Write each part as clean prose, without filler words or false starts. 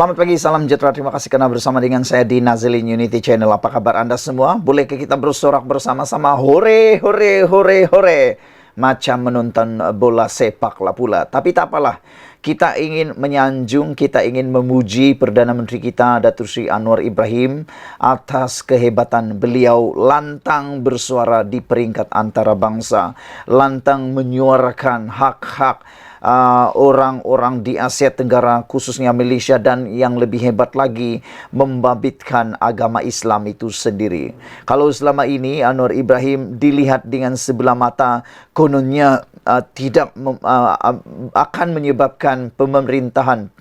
Selamat pagi, salam sejahtera. Terima kasih karena bersama dengan saya di Nazilin Unity Channel. Apa kabar Anda semua? Bolehkah kita bersorak bersama-sama? Hore, hore, hore, hore. Macam menonton bola sepak lah pula. Tapi tak apalah. Kita ingin menyanjung, kita ingin memuji Perdana Menteri kita, Datuk Seri Anwar Ibrahim, atas kehebatan beliau lantang bersuara di peringkat antarabangsa, lantang menyuarakan hak-hak orang-orang di Asia Tenggara, khususnya Malaysia, dan yang lebih hebat lagi, membabitkan agama Islam itu sendiri. Kalau selama ini Anwar Ibrahim dilihat dengan sebelah mata, kononnya akan menyebabkan pemerintahan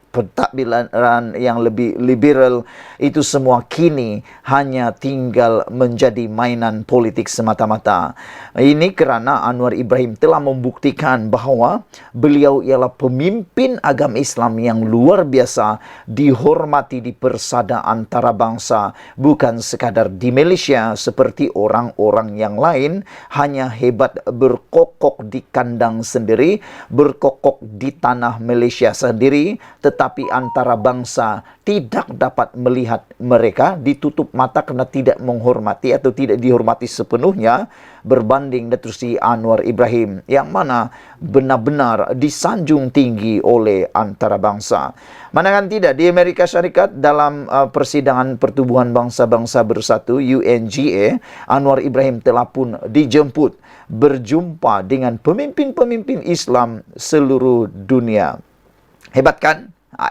pentadbiran yang lebih liberal, itu semua kini hanya tinggal menjadi mainan politik semata-mata. Ini kerana Anwar Ibrahim telah membuktikan bahawa beliau ialah pemimpin agama Islam yang luar biasa, dihormati di persada antarabangsa, bukan sekadar di Malaysia seperti orang-orang yang lain, hanya hebat berkokok di kandang sendiri, berkokok di tanah Malaysia sendiri, tetapi antarabangsa tidak dapat melihat mereka, ditutup mata kerana tidak menghormati atau tidak dihormati sepenuhnya, berbanding Datuk Seri Anwar Ibrahim yang mana benar-benar disanjung tinggi oleh antarabangsa. Manakan tidak, di Amerika Syarikat dalam persidangan Pertubuhan Bangsa-Bangsa Bersatu UNGA, Anwar Ibrahim telah pun dijemput berjumpa dengan pemimpin-pemimpin Islam seluruh dunia. Hebat kan?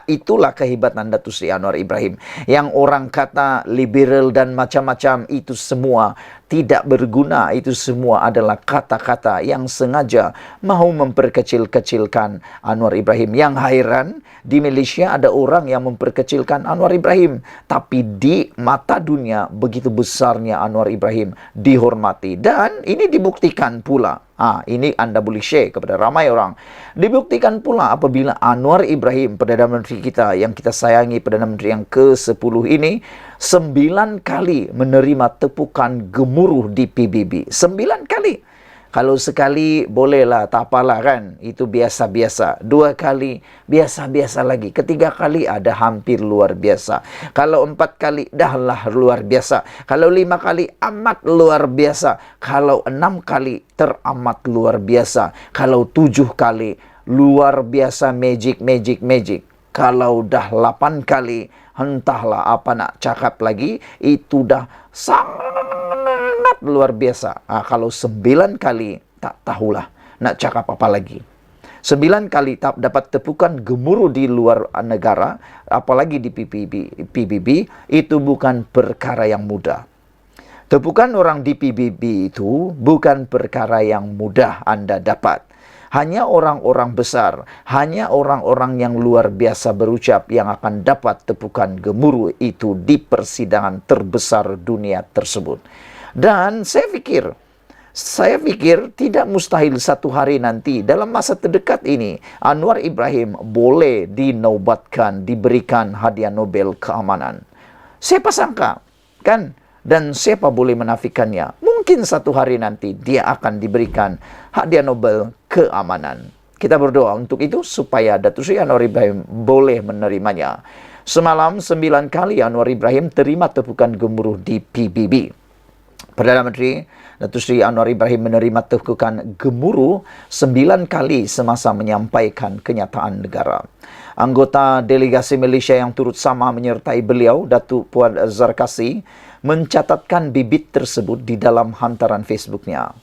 Itulah kehebatan Datuk Seri Anwar Ibrahim. Yang orang kata liberal dan macam-macam, itu semua tidak berguna. Itu semua adalah kata-kata yang sengaja mahu memperkecil-kecilkan Anwar Ibrahim. Yang hairan, di Malaysia ada orang yang memperkecilkan Anwar Ibrahim, tapi di mata dunia begitu besarnya Anwar Ibrahim dihormati. Dan ini dibuktikan pula. Ini Anda boleh share kepada ramai orang. Dibuktikan pula apabila Anwar Ibrahim, Perdana Menteri kita yang kita sayangi, Perdana Menteri yang ke-10 ini, 9 kali menerima tepukan gemuruh di PBB. 9 kali. Kalau sekali bolehlah, tak apalah kan, itu biasa-biasa. 2 kali biasa-biasa lagi. 3 kali ada hampir luar biasa. Kalau 4 kali dahlah luar biasa. Kalau 5 kali amat luar biasa. Kalau 6 kali teramat luar biasa. Kalau 7 kali luar biasa, magic. Kalau dah 8 kali, entahlah apa nak cakap lagi, itu dah sangat luar biasa. Kalau 9 kali, tak tahulah nak cakap apa lagi. 9 kali tak dapat tepukan gemuruh di luar negara, apalagi di PBB, itu bukan perkara yang mudah. Tepukan orang di PBB itu bukan perkara yang mudah Anda dapat. Hanya orang-orang besar, hanya orang-orang yang luar biasa berucap yang akan dapat tepukan gemuruh itu di persidangan terbesar dunia tersebut. Dan saya fikir tidak mustahil satu hari nanti dalam masa terdekat ini Anwar Ibrahim boleh dinobatkan, diberikan hadiah Nobel keamanan. Siapa sangka, kan? Dan siapa boleh menafikannya? Mungkin satu hari nanti dia akan diberikan hadiah Nobel keamanan. Kita berdoa untuk itu supaya Datuk Seri Anwar Ibrahim boleh menerimanya. Semalam 9 kali Anwar Ibrahim terima tepukan gemuruh di PBB. Perdana Menteri Datuk Seri Anwar Ibrahim menerima tepukan gemuruh 9 kali semasa menyampaikan kenyataan negara. Anggota delegasi Malaysia yang turut sama menyertai beliau, Datuk Puan Zarkasi, mencatatkan bibit tersebut di dalam hantaran Facebooknya.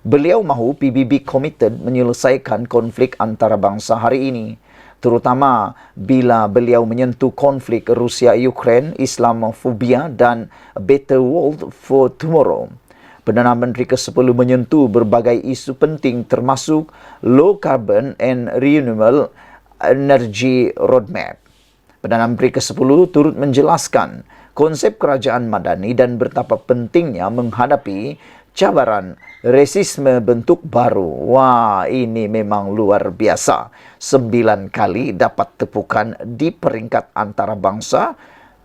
Beliau mahu PBB committed menyelesaikan konflik antarabangsa hari ini, terutama bila beliau menyentuh konflik Rusia-Ukraine, Islamofobia dan A Better World for Tomorrow. Perdana Menteri ke-10 menyentuh berbagai isu penting termasuk low carbon and renewable energy roadmap. Perdana Menteri ke-10 turut menjelaskan konsep kerajaan madani dan betapa pentingnya menghadapi cabaran rasisme bentuk baru. Wah, ini memang luar biasa. 9 kali dapat tepukan di peringkat antarabangsa.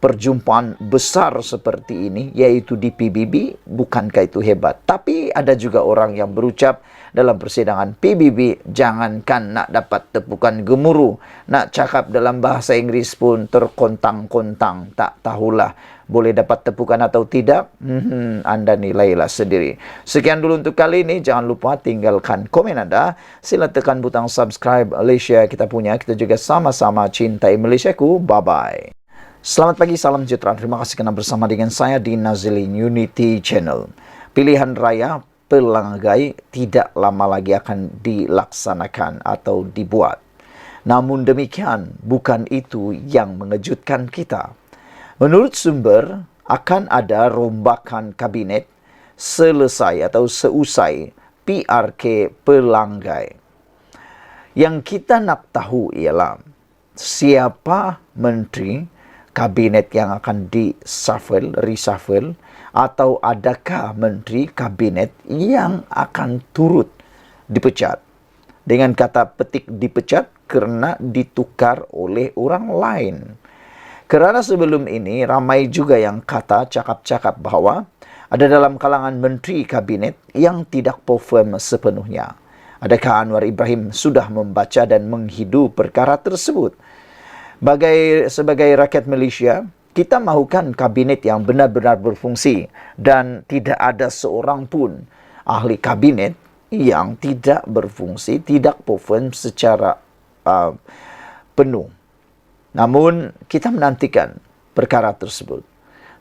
perjumpaan besar seperti ini, yaitu di PBB, bukankah itu hebat? Tapi ada juga orang yang berucap dalam persidangan PBB, jangankan nak dapat tepukan gemuruh, nak cakap dalam bahasa Inggris pun terkontang-kontang, tak tahulah boleh dapat tepukan atau tidak. Anda nilailah sendiri. Sekian dulu untuk kali ini. Jangan lupa tinggalkan komen Anda. Sila tekan butang subscribe Malaysia kita punya. Kita juga sama-sama cintai Malaysiaku. Bye-bye. Selamat pagi, salam sejahtera. Terima kasih kerana bersama dengan saya di Nazilin Unity Channel. Pilihan raya pelanggai tidak lama lagi akan dilaksanakan atau dibuat. Namun demikian, bukan itu yang mengejutkan kita. Menurut sumber, akan ada rombakan kabinet selesai atau seusai PRK pelanggai. Yang kita nak tahu ialah siapa menteri kabinet yang akan reshuffle, atau adakah menteri kabinet yang akan turut dipecat. Dengan kata petik dipecat kerana ditukar oleh orang lain. Kerana sebelum ini ramai juga yang cakap-cakap bahawa ada dalam kalangan menteri kabinet yang tidak perform sepenuhnya. Adakah Anwar Ibrahim sudah membaca dan menghidu perkara tersebut? Sebagai rakyat Malaysia, kita mahukan kabinet yang benar-benar berfungsi dan tidak ada seorang pun ahli kabinet yang tidak berfungsi, tidak perform secara penuh. Namun, kita menantikan perkara tersebut.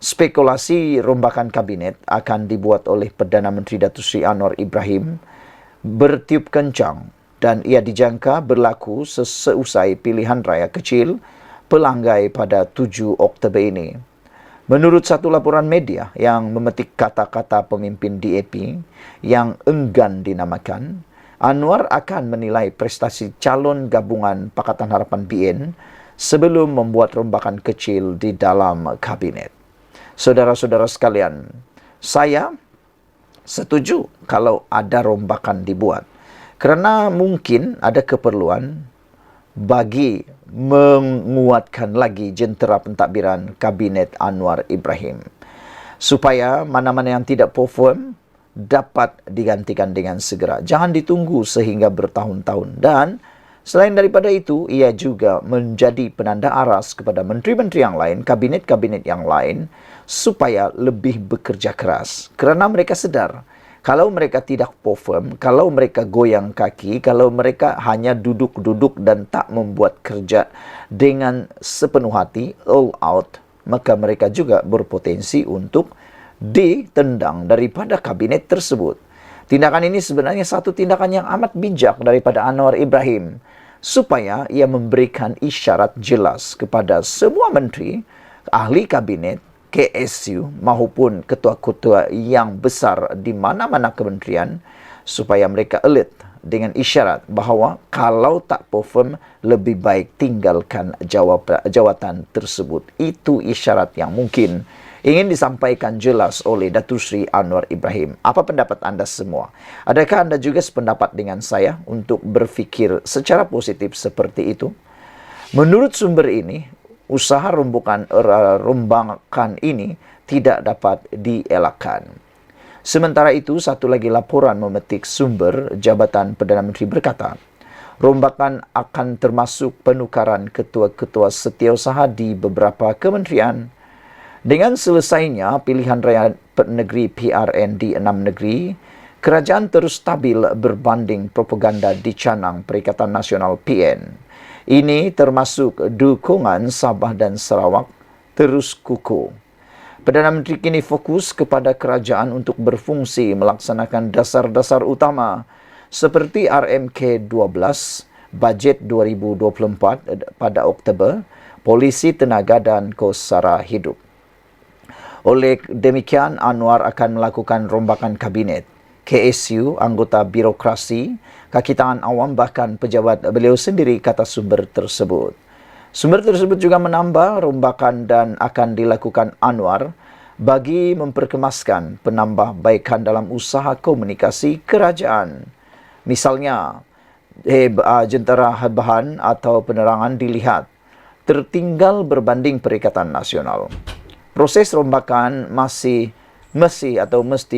Spekulasi rombakan kabinet akan dibuat oleh Perdana Menteri Datuk Seri Anwar Ibrahim bertiup kencang dan ia dijangka berlaku seusai pilihan raya kecil pelanggai pada 7 Oktober ini. Menurut satu laporan media yang memetik kata-kata pemimpin DAP yang enggan dinamakan, Anwar akan menilai prestasi calon gabungan Pakatan Harapan BN sebelum membuat rombakan kecil di dalam kabinet. Saudara-saudara sekalian, saya setuju kalau ada rombakan dibuat. Kerana mungkin ada keperluan bagi menguatkan lagi jentera pentadbiran kabinet Anwar Ibrahim. Supaya mana-mana yang tidak perform dapat digantikan dengan segera. Jangan ditunggu sehingga bertahun-tahun. Dan selain daripada itu, ia juga menjadi penanda aras kepada menteri-menteri yang lain, kabinet-kabinet yang lain, supaya lebih bekerja keras. Kerana mereka sedar, kalau mereka tidak perform, kalau mereka goyang kaki, kalau mereka hanya duduk-duduk dan tak membuat kerja dengan sepenuh hati, all out, maka mereka juga berpotensi untuk ditendang daripada kabinet tersebut. Tindakan ini sebenarnya satu tindakan yang amat bijak daripada Anwar Ibrahim, supaya ia memberikan isyarat jelas kepada semua menteri, ahli kabinet, KSU maupun ketua-ketua yang besar di mana-mana kementerian, supaya mereka alert dengan isyarat bahawa kalau tak perform, lebih baik tinggalkan jawatan tersebut. Itu isyarat yang mungkin ingin disampaikan jelas oleh Datuk Seri Anwar Ibrahim. Apa pendapat anda semua? Adakah anda juga sependapat dengan saya untuk berfikir secara positif seperti itu? Menurut sumber ini, usaha rombakan ini tidak dapat dielakkan. Sementara itu, satu lagi laporan memetik sumber Jabatan Perdana Menteri berkata, rombakan akan termasuk penukaran ketua-ketua setiausaha di beberapa kementerian. Dengan selesainya pilihan raya negeri PRN di 6 negeri, kerajaan terus stabil berbanding propaganda dicanang Perikatan Nasional PN. Ini termasuk dukungan Sabah dan Sarawak terus kukuh. Perdana Menteri kini fokus kepada kerajaan untuk berfungsi melaksanakan dasar-dasar utama seperti RMK 12, Bajet 2024 pada Oktober, Polisi Tenaga dan Kos Sara Hidup. Oleh demikian, Anwar akan melakukan rombakan kabinet, KSU, anggota birokrasi, kaki tangan awam, bahkan pejabat beliau sendiri, kata sumber tersebut. Sumber tersebut juga menambah rombakan dan akan dilakukan Anwar bagi memperkemaskan penambahbaikan dalam usaha komunikasi kerajaan. Misalnya, jentera bahan atau penerangan dilihat tertinggal berbanding Perikatan Nasional. Proses rombakan mesti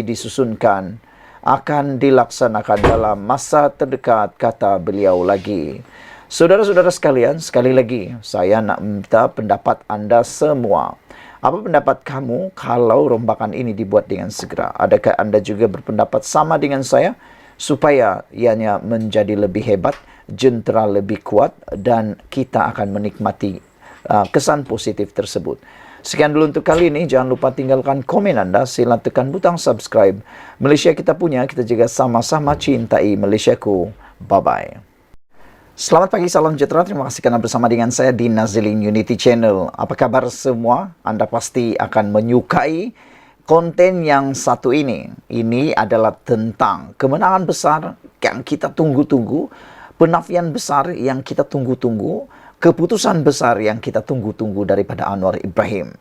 disusunkan akan dilaksanakan dalam masa terdekat, kata beliau lagi. Saudara-saudara sekalian, sekali lagi saya nak minta pendapat anda semua. Apa pendapat kamu kalau rombakan ini dibuat dengan segera? Adakah anda juga berpendapat sama dengan saya supaya ianya menjadi lebih hebat, jentera lebih kuat, dan kita akan menikmati kesan positif tersebut? Sekian dulu untuk kali ini. Jangan lupa tinggalkan komen anda. Sila tekan butang subscribe. Malaysia kita punya, kita juga sama-sama cintai Malaysiaku. Bye-bye. Selamat pagi, salam sejahtera. Terima kasih karena bersama dengan saya di Nazilin Unity Channel. Apa kabar semua? Anda pasti akan menyukai konten yang satu ini. Ini adalah tentang kemenangan besar yang kita tunggu-tunggu, penafian besar yang kita tunggu-tunggu, keputusan besar yang kita tunggu-tunggu daripada Anwar Ibrahim.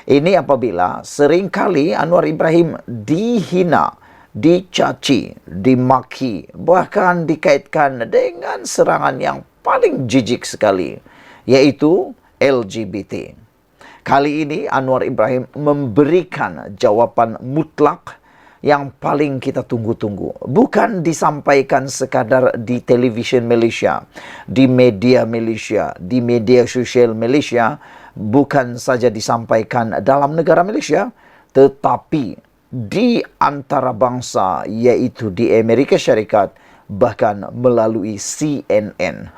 Ini apabila seringkali Anwar Ibrahim dihina, dicaci, dimaki, bahkan dikaitkan dengan serangan yang paling jijik sekali, yaitu LGBT. Kali ini Anwar Ibrahim memberikan jawaban mutlak yang paling kita tunggu-tunggu. Bukan disampaikan sekadar di televisyen Malaysia, di media Malaysia, di media sosial Malaysia, bukan saja disampaikan dalam negara Malaysia, tetapi di antara bangsa, yaitu di Amerika Syarikat, bahkan melalui CNN.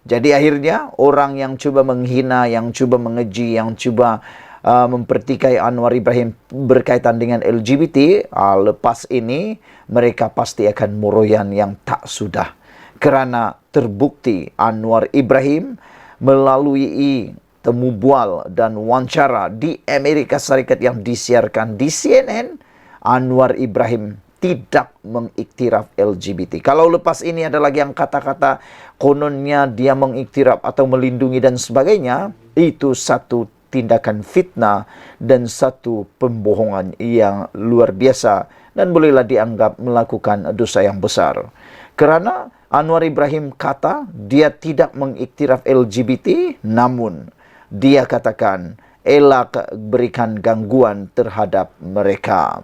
Jadi akhirnya orang yang cuba menghina, yang cuba mengeji, yang cuba mempertikai Anwar Ibrahim berkaitan dengan LGBT, lepas ini mereka pasti akan muroyan yang tak sudah. Kerana terbukti Anwar Ibrahim melalui temu bual dan wawancara di Amerika Serikat yang disiarkan di CNN, Anwar Ibrahim tidak mengiktiraf LGBT. Kalau lepas ini ada lagi yang kata-kata kononnya dia mengiktiraf atau melindungi dan sebagainya, itu satu tindakan fitnah dan satu pembohongan yang luar biasa dan bolehlah dianggap melakukan dosa yang besar. Kerana Anwar Ibrahim kata dia tidak mengiktiraf LGBT, namun dia katakan elak berikan gangguan terhadap mereka.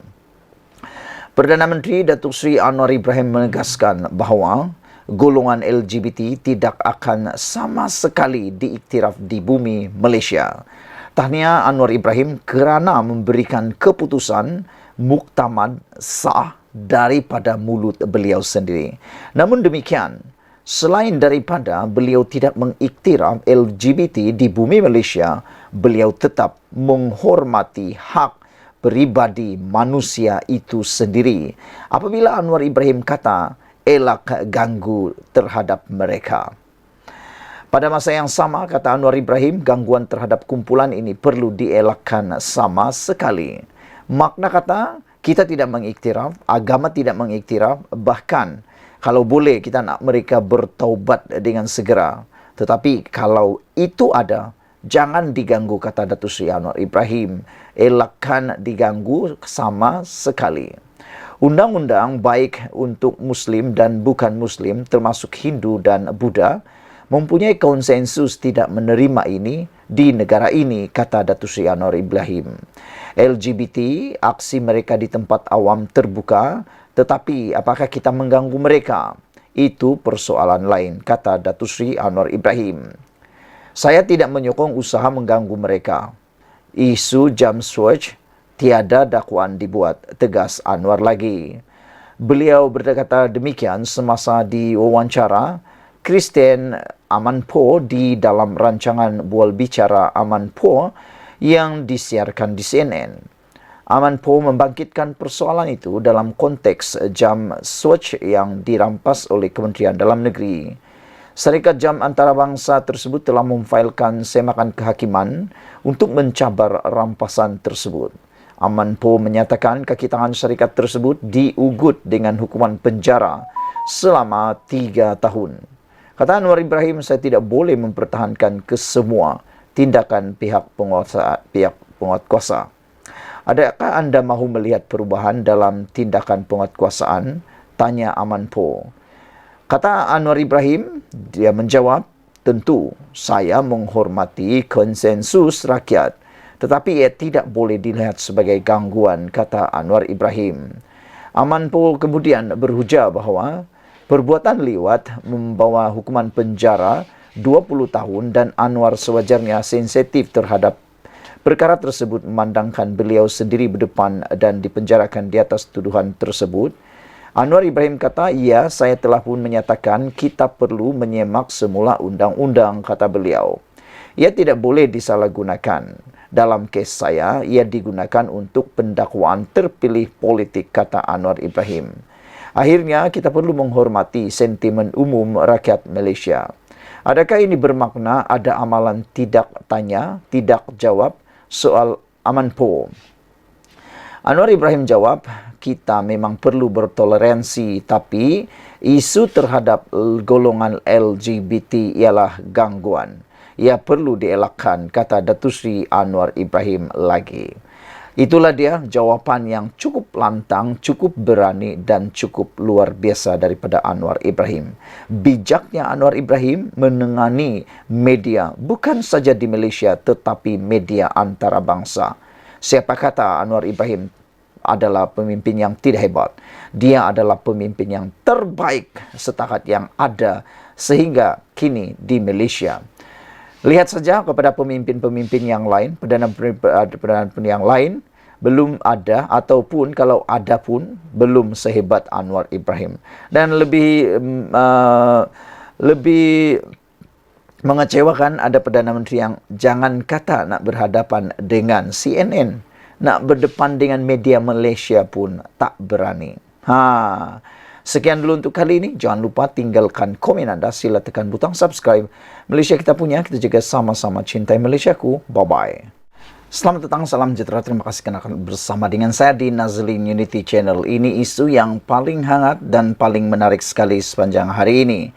Perdana Menteri Datuk Seri Anwar Ibrahim menegaskan bahawa golongan LGBT tidak akan sama sekali diiktiraf di bumi Malaysia. Tahniah Anwar Ibrahim kerana memberikan keputusan muktamad sah daripada mulut beliau sendiri. Namun demikian, selain daripada beliau tidak mengiktiraf LGBT di bumi Malaysia, beliau tetap menghormati hak peribadi manusia itu sendiri. Apabila Anwar Ibrahim kata, elak ganggu terhadap mereka. Pada masa yang sama, kata Anwar Ibrahim, gangguan terhadap kumpulan ini perlu dielakkan sama sekali. Makna kata, kita tidak mengiktiraf, agama tidak mengiktiraf, bahkan kalau boleh kita nak mereka bertaubat dengan segera. Tetapi kalau itu ada, jangan diganggu, kata Datuk Seri Anwar Ibrahim. Elakkan diganggu sama sekali. Undang-undang baik untuk Muslim dan bukan Muslim, termasuk Hindu dan Buddha, mempunyai konsensus tidak menerima ini di negara ini, kata Datuk Seri Anwar Ibrahim. LGBT, aksi mereka di tempat awam terbuka, tetapi apakah kita mengganggu mereka? Itu persoalan lain, kata Datuk Seri Anwar Ibrahim. Saya tidak menyokong usaha mengganggu mereka. Isu jam switch tiada dakwaan dibuat, tegas Anwar lagi. Beliau berkata demikian semasa diwawancara Kristen Amanpour di dalam rancangan Bual Bicara Amanpour yang disiarkan di CNN. Amanpour membangkitkan persoalan itu dalam konteks jam switch yang dirampas oleh Kementerian Dalam Negeri. Syarikat Jam Antarabangsa tersebut telah memfailkan semakan kehakiman untuk mencabar rampasan tersebut. Amanpour menyatakan kaki tangan syarikat tersebut diugut dengan hukuman penjara selama 3 tahun. Kata Anwar Ibrahim, saya tidak boleh mempertahankan kesemua tindakan pihak penguatkuasa. Adakah anda mahu melihat perubahan dalam tindakan penguatkuasaan? Tanya Amanpour. Kata Anwar Ibrahim, dia menjawab, tentu saya menghormati konsensus rakyat, tetapi ia tidak boleh dilihat sebagai gangguan, kata Anwar Ibrahim. Aman Pol kemudian berhujah bahawa perbuatan liwat membawa hukuman penjara 20 tahun dan Anwar sewajarnya sensitif terhadap perkara tersebut, memandangkan beliau sendiri berdepan dan dipenjarakan di atas tuduhan tersebut. Anwar Ibrahim kata, ya, saya telah pun menyatakan kita perlu menyemak semula undang-undang, kata beliau. Ia tidak boleh disalahgunakan. Dalam kes saya, ia digunakan untuk pendakwaan terpilih politik, kata Anwar Ibrahim. Akhirnya, kita perlu menghormati sentimen umum rakyat Malaysia. Adakah ini bermakna ada amalan tidak tanya, tidak jawab soal Aman Po? Anwar Ibrahim jawab, kita memang perlu bertoleransi, tapi isu terhadap golongan LGBT ialah gangguan. Ia perlu dielakkan, kata Datuk Seri Anwar Ibrahim lagi. Itulah dia jawapan yang cukup lantang, cukup berani dan cukup luar biasa daripada Anwar Ibrahim. Bijaknya Anwar Ibrahim menengani media bukan saja di Malaysia tetapi media antarabangsa. Siapa kata Anwar Ibrahim adalah pemimpin yang tidak hebat? Dia adalah pemimpin yang terbaik setakat yang ada sehingga kini di Malaysia. Lihat saja kepada pemimpin-pemimpin yang lain, perdana yang lain, belum ada ataupun kalau ada pun belum sehebat Anwar Ibrahim. Dan lebih mengecewakan ada Perdana Menteri yang jangan kata nak berhadapan dengan CNN, nak berdepan dengan media Malaysia pun tak berani. Sekian dulu untuk kali ini. Jangan lupa tinggalkan komen anda. Sila tekan butang subscribe. Malaysia kita punya, kita juga sama-sama cintai Malaysiaku. Bye-bye. Selamat datang, salam sejahtera. Terima kasih kerana bersama dengan saya di Nazlin Unity Channel. Ini isu yang paling hangat dan paling menarik sekali sepanjang hari ini.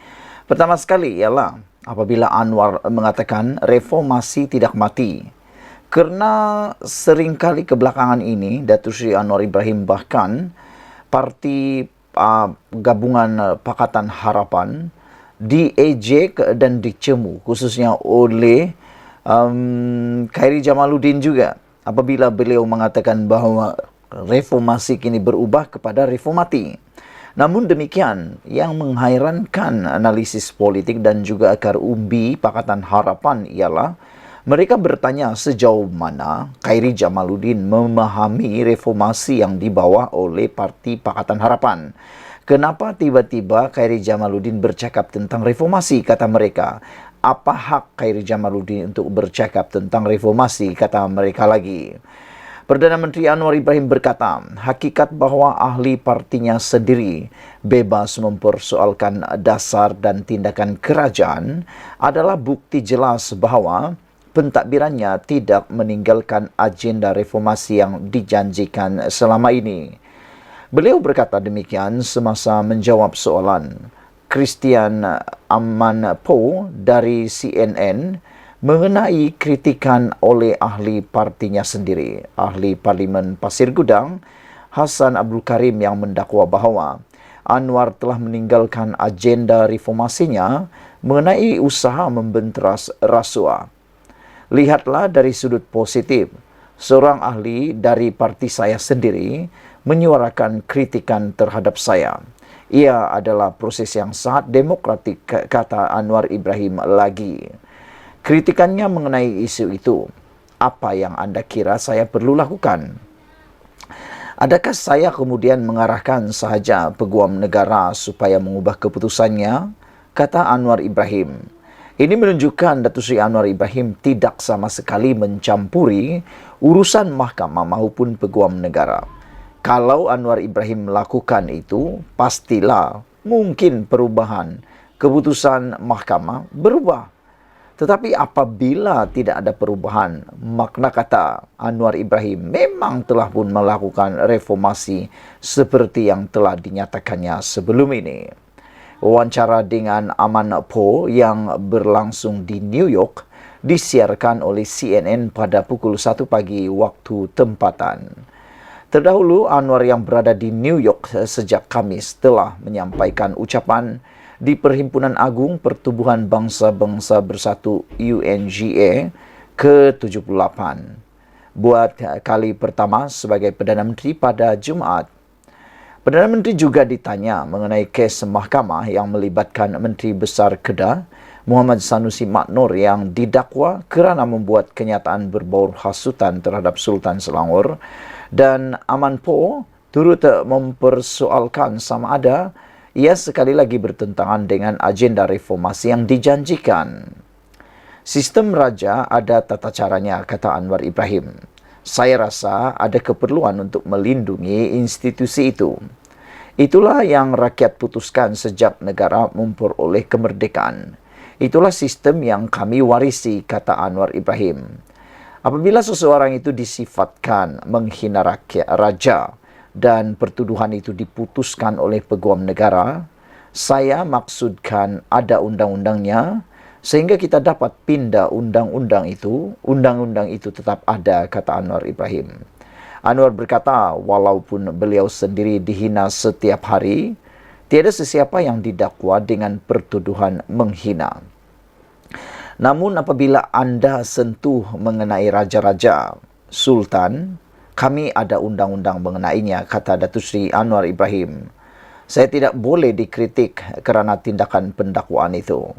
Pertama sekali ialah apabila Anwar mengatakan reformasi tidak mati. Kerana seringkali kebelakangan ini, Datuk Seri Anwar Ibrahim bahkan parti gabungan Pakatan Harapan diejek dan dicemu khususnya oleh Khairi Jamaluddin juga apabila beliau mengatakan bahawa reformasi kini berubah kepada reformati. Namun demikian, yang menghairankan analisis politik dan juga akar umbi Pakatan Harapan ialah mereka bertanya sejauh mana Khairi Jamaluddin memahami reformasi yang dibawa oleh Parti Pakatan Harapan. Kenapa tiba-tiba Khairi Jamaluddin bercakap tentang reformasi, kata mereka. Apa hak Khairi Jamaluddin untuk bercakap tentang reformasi, kata mereka lagi. Perdana Menteri Anwar Ibrahim berkata, hakikat bahawa ahli partinya sendiri bebas mempersoalkan dasar dan tindakan kerajaan adalah bukti jelas bahawa pentadbirannya tidak meninggalkan agenda reformasi yang dijanjikan selama ini. Beliau berkata demikian semasa menjawab soalan Christian Aman Po dari CNN mengenai kritikan oleh ahli partinya sendiri, ahli Parlimen Pasir Gudang, Hassan Abdul Karim, yang mendakwa bahawa Anwar telah meninggalkan agenda reformasinya mengenai usaha membenteras rasuah. Lihatlah dari sudut positif, seorang ahli dari parti saya sendiri menyuarakan kritikan terhadap saya. Ia adalah proses yang sangat demokratik, kata Anwar Ibrahim lagi. Kritikannya mengenai isu itu, apa yang anda kira saya perlu lakukan? Adakah saya kemudian mengarahkan sahaja peguam negara supaya mengubah keputusannya? Kata Anwar Ibrahim. Ini menunjukkan Datuk Seri Anwar Ibrahim tidak sama sekali mencampuri urusan mahkamah maupun peguam negara. Kalau Anwar Ibrahim melakukan itu, pastilah mungkin perubahan keputusan mahkamah berubah. Tetapi apabila tidak ada perubahan, makna kata Anwar Ibrahim memang telah pun melakukan reformasi seperti yang telah dinyatakannya sebelum ini. Wawancara dengan Aman Po yang berlangsung di New York disiarkan oleh CNN pada pukul 1 pagi waktu tempatan. Terdahulu, Anwar yang berada di New York sejak Khamis telah menyampaikan ucapan di Perhimpunan Agung Pertubuhan Bangsa-Bangsa Bersatu UNGA ke-78 buat kali pertama sebagai Perdana Menteri pada Jumaat. Perdana Menteri juga ditanya mengenai kes mahkamah yang melibatkan Menteri Besar Kedah Muhammad Sanusi Maknor yang didakwa kerana membuat kenyataan berbau hasutan terhadap Sultan Selangor, dan Aman Poh turut mempersoalkan sama ada ia sekali lagi bertentangan dengan agenda reformasi yang dijanjikan. Sistem raja ada tata caranya, kata Anwar Ibrahim. Saya rasa ada keperluan untuk melindungi institusi itu. Itulah yang rakyat putuskan sejak negara memperoleh kemerdekaan. Itulah sistem yang kami warisi, kata Anwar Ibrahim. Apabila seseorang itu disifatkan menghina rakyat raja dan pertuduhan itu diputuskan oleh peguam negara, saya maksudkan ada undang-undangnya, sehingga kita dapat pindah undang-undang itu tetap ada, kata Anwar Ibrahim. Anwar berkata, walaupun beliau sendiri dihina setiap hari, tiada sesiapa yang didakwa dengan pertuduhan menghina. Namun apabila anda sentuh mengenai raja-raja, sultan, kami ada undang-undang mengenainya, kata Datuk Seri Anwar Ibrahim. Saya tidak boleh dikritik kerana tindakan pendakwaan itu.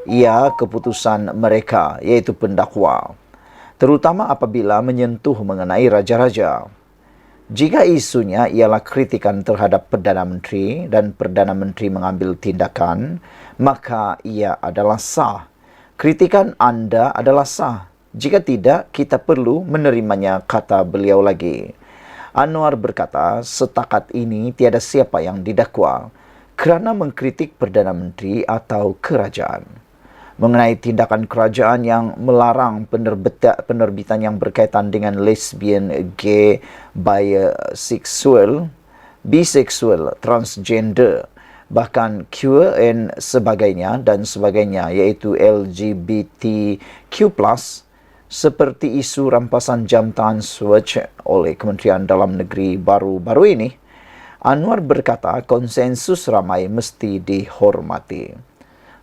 Ia keputusan mereka, iaitu pendakwa, terutama apabila menyentuh mengenai raja-raja. Jika isunya ialah kritikan terhadap Perdana Menteri dan Perdana Menteri mengambil tindakan, maka ia adalah sah. Kritikan anda adalah sah. Jika tidak, kita perlu menerimanya, kata beliau lagi. Anwar berkata, setakat ini tiada siapa yang didakwa kerana mengkritik Perdana Menteri atau kerajaan. Mengenai tindakan kerajaan yang melarang penerbitan yang berkaitan dengan lesbian, gay, biseksual, transgender, bahkan queer dan sebagainya, iaitu LGBTQ+, seperti isu rampasan jam tangan Swatch oleh Kementerian Dalam Negeri baru-baru ini, Anwar berkata konsensus ramai mesti dihormati.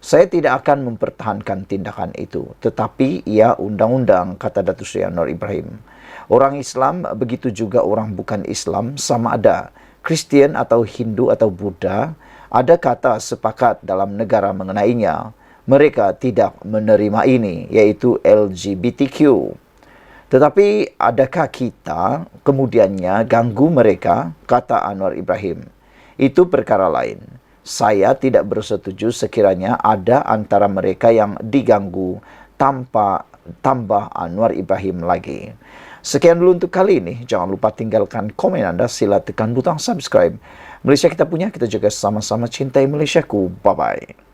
Saya tidak akan mempertahankan tindakan itu, tetapi ia undang-undang, kata Datuk Seri Anwar Ibrahim. Orang Islam, begitu juga orang bukan Islam, sama ada Kristian atau Hindu atau Buddha, ada kata sepakat dalam negara mengenainya. Mereka tidak menerima ini, iaitu LGBTQ. Tetapi adakah kita kemudiannya ganggu mereka, kata Anwar Ibrahim. Itu perkara lain. Saya tidak bersetuju sekiranya ada antara mereka yang diganggu, tanpa tambah Anwar Ibrahim lagi. Sekian dulu untuk kali ini. Jangan lupa tinggalkan komen anda. Sila tekan butang subscribe. Malaysia kita punya, kita juga sama-sama cintai Malaysiaku. Bye-bye.